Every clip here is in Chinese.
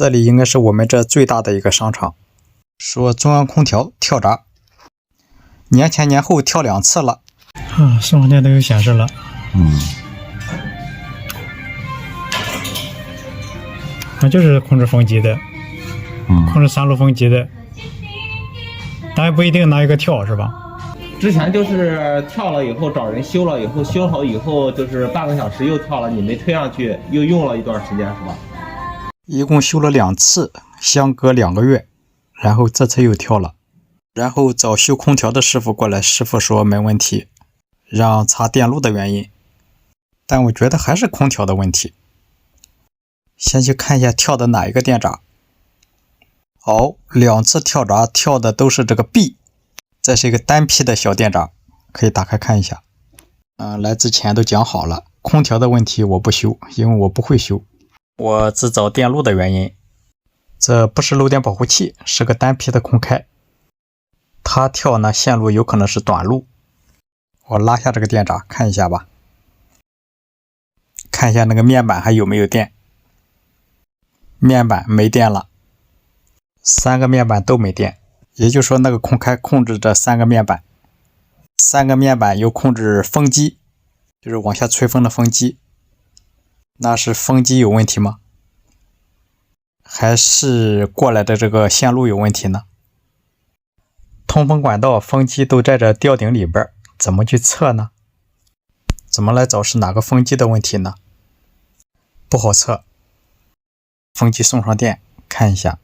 这里应该是我们这最大的一个商场。说中央空调跳闸，年前年后跳2次了。送风电都有显示了。那就是控制风机的，控制3路风机的，但也不一定哪一个跳是吧？之前就是跳了以后找人修了以后，修好以后就是半个小时又跳了，你没推上去，又用了一段时间是吧？一共修了2次，相隔2个月，然后这次又跳了，然后找修空调的师傅过来，师傅说没问题，让查电路的原因，但我觉得还是空调的问题。先去看一下跳的哪一个电闸。2次跳闸跳的都是这个 B， 这是一个单批的小电闸，可以打开看一下。来之前都讲好了，空调的问题我不修，因为我不会修，我只找电路的原因。这不是漏电保护器，是个单批的空开，它跳呢线路有可能是短路。我拉下这个电闸看一下吧，看一下那个面板还有没有电。面板没电了，3个面板都没电，也就是说那个空开控制着3个面板，3个面板又控制风机，就是往下吹风的风机。那是风机有问题吗？还是过来的这个线路有问题呢？通风管道、风机都在这吊顶里边，怎么去测呢？怎么来找是哪个风机的问题呢？不好测。风机送上电看一下，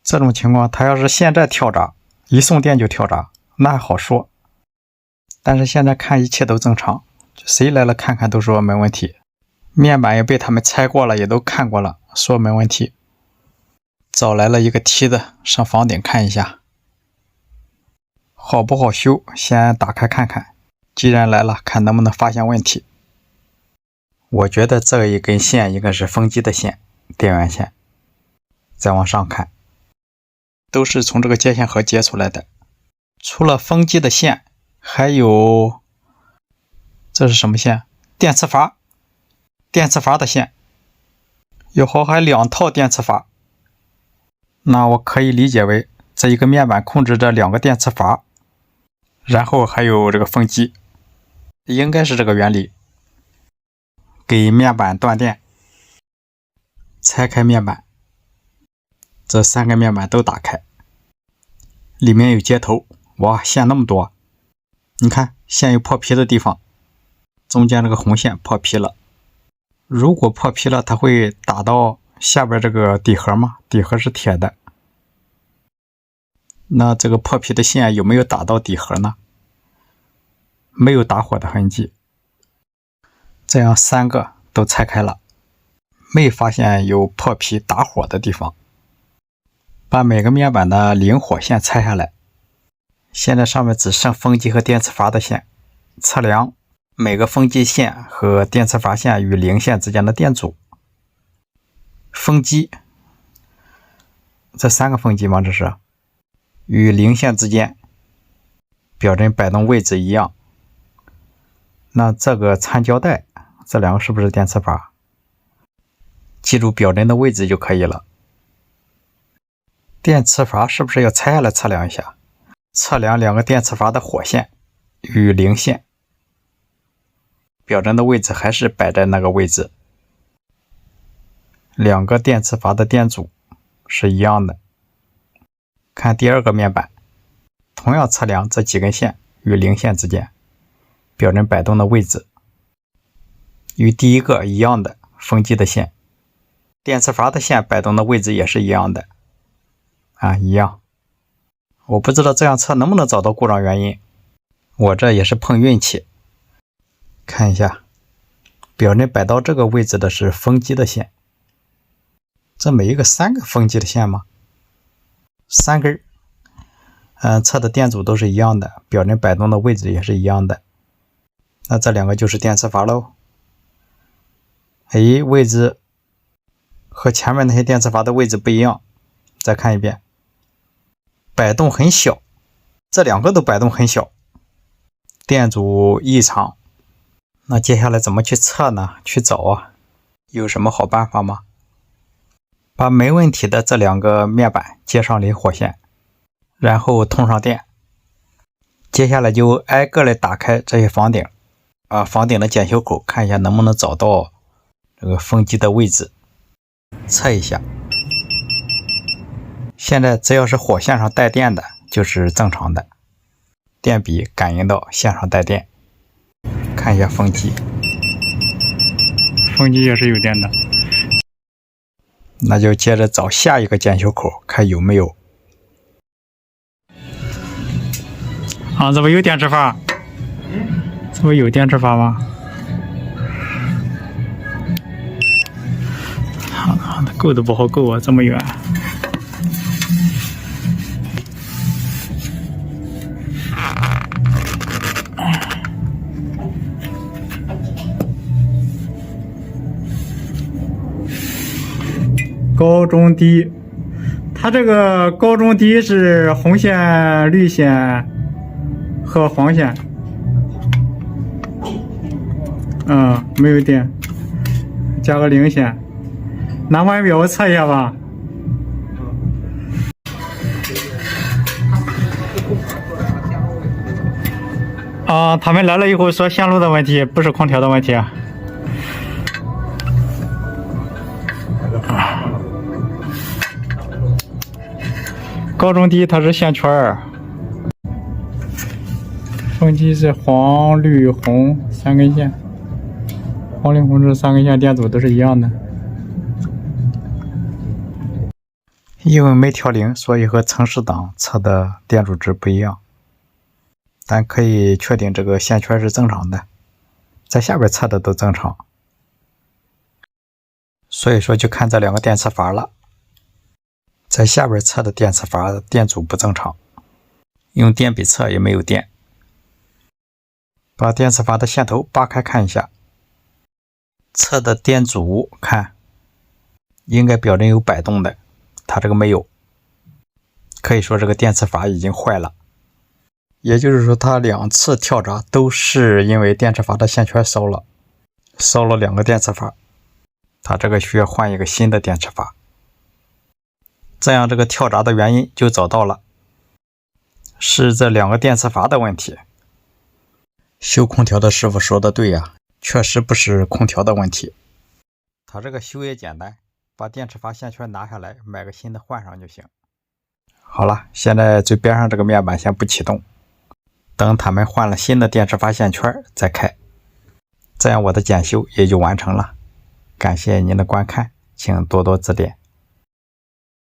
这种情况它要是现在跳闸，一送电就跳闸，那还好说。但是现在看一切都正常，谁来了看看都说没问题，面板也被他们拆过了，也都看过了，说没问题。找来了一个梯子上房顶看一下，好不好修先打开看看，既然来了看能不能发现问题。我觉得这一根线应该是风机的线，电源线。再往上看，都是从这个接线盒接出来的。除了风机的线，还有这是什么线？电磁阀，电磁阀的线。有好还2套电磁阀，那我可以理解为这一个面板控制着2个电磁阀，然后还有这个风机，应该是这个原理。给面板断电，拆开面板，这3个面板都打开，里面有接头。哇，线那么多，你看线有破皮的地方，中间这个红线破皮了。如果破皮了，它会打到下边这个底盒吗？底盒是铁的，那这个破皮的线有没有打到底盒呢？没有打火的痕迹。这样3个都拆开了，没发现有破皮打火的地方。把每个面板的零火线拆下来，现在上面只剩风机和电磁阀的线，测量每个风机线和电磁阀线与零线之间的电阻。风机，这3个风机吗？这是与零线之间表针摆动位置一样。那这个掺胶带，这2个是不是电磁阀？记住表针的位置就可以了。电磁阀是不是要拆下来测量一下？测量2个电磁阀的火线与零线，表针的位置还是摆在那个位置。2个电磁阀的电阻是一样的。看第2个面板，同样测量这几根线与零线之间表针摆动的位置，与第1个一样的风机的线，电磁阀的线摆动的位置也是一样的一样。我不知道这样测能不能找到故障原因，我这也是碰运气。看一下，表针摆到这个位置的是风机的线，这每一个3个风机的线吗？3根，测的电阻都是一样的，表针摆动的位置也是一样的，那这2个就是电磁阀喽。位置和前面那些电磁阀的位置不一样，再看一遍，摆动很小，这2个都摆动很小，电阻异常。那接下来怎么去测呢？去找有什么好办法吗？把没问题的这2个面板接上离火线，然后通上电。接下来就挨个来打开这些房顶，房顶的检修口，看一下能不能找到这个风机的位置，测一下。现在只要是火线上带电的，就是正常的，电笔感应到线上带电。看一下风机，风机也是有电的。那就接着找下一个检修口，看有没有。这不有电池阀？这不有电池阀吗？够都不好够啊，这么远。高中低，它这个高中低是红线、绿线和黄线。没有电，加个零线。拿腕表我测一下吧。他们来了以后说线路的问题，不是空调的问题啊。高中低它是线圈儿，风机是黄、绿、红3根线，黄、绿、红这3根线电阻都是一样的。因为没调零，所以和城市档测的电阻值不一样，但可以确定这个线圈是正常的，在下边测的都正常，所以说就看这2个电磁阀了。在下边测的电磁阀电阻不正常，用电笔测也没有电。把电磁阀的线头扒开看一下，测的电阻看应该表针有摆动的，它这个没有，可以说这个电磁阀已经坏了。也就是说它2次跳闸都是因为电磁阀的线圈烧了2个电磁阀，它这个需要换一个新的电磁阀。这样这个跳闸的原因就找到了，是这2个电磁阀的问题。修空调的师傅说的对呀，确实不是空调的问题。他这个修也简单，把电磁阀线圈拿下来，买个新的换上就行。好了，现在最边上这个面板先不启动，等他们换了新的电磁阀线圈再开，这样我的检修也就完成了。感谢您的观看，请多多指点。